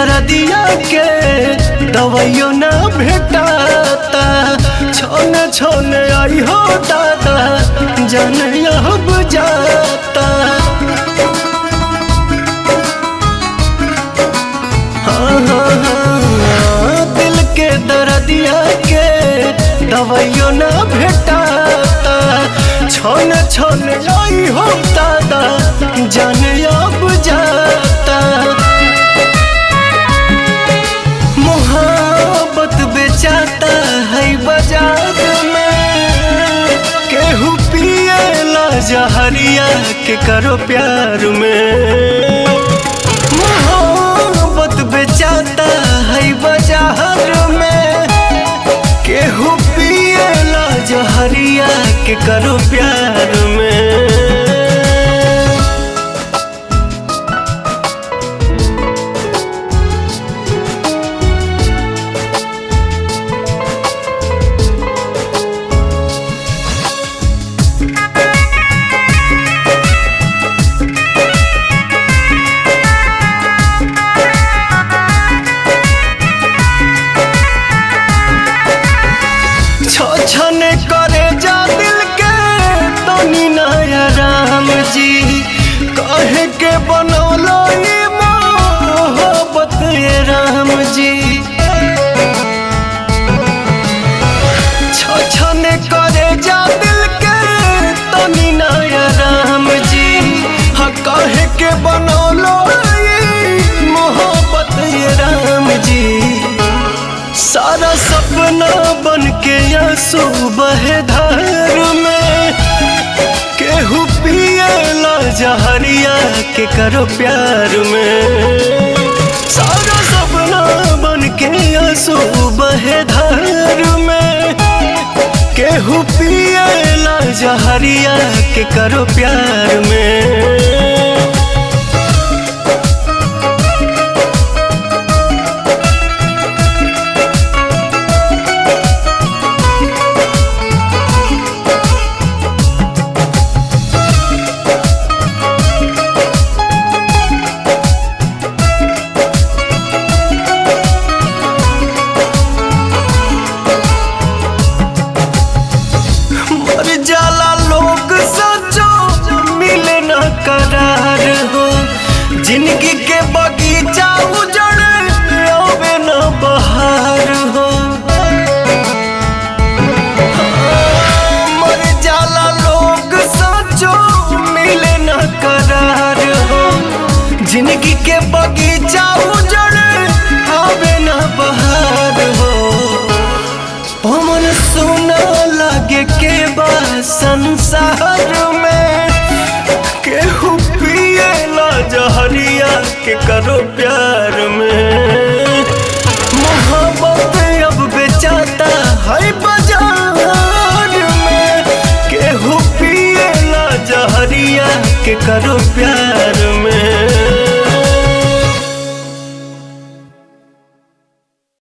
दर्दिया के दवाइयों ना भेटाता। छोने छोने आई हो दादा जान अब जाता। दिल के दर्दिया के दवाइयों ना भेटाता। छोने छोने आई हो दादा जान अब जाता। मोहब्बत बेचाता है बाजार में, केहू पिएला जहरिया के करो प्यार में। मोहब्बत बेचाता है बाजार में, केहू पिएला जहरिया के करो प्यार में। छने करे जा दिल के तनी नया राम जी, कहे के बनौलो ये मोहब्बत ये राम जी। छने करे जा दिल के तनी नया राम जी, हाँ कहे के बनौलो ये मोहब्बत ये राम जी। सारा सपना बन के आंसू बहे धार में, केहू पिएला जहरिया के करो प्यार में। सारा सपना बन के आंसू बहे धार में, केहू पिएला जहरिया के करो प्यार में। जाला लोग सचो मिले न करार हो, जिंदगी के बगीचा उजड़ आवे न बहार हो। मर जाला लोग सचो मिले न करार हो, जिंदगी के बगीचा उजड़ आवे न बहार हो। पवन सुना लागे के बा संसार में, केहू पिएला जहरिया के करो प्यार।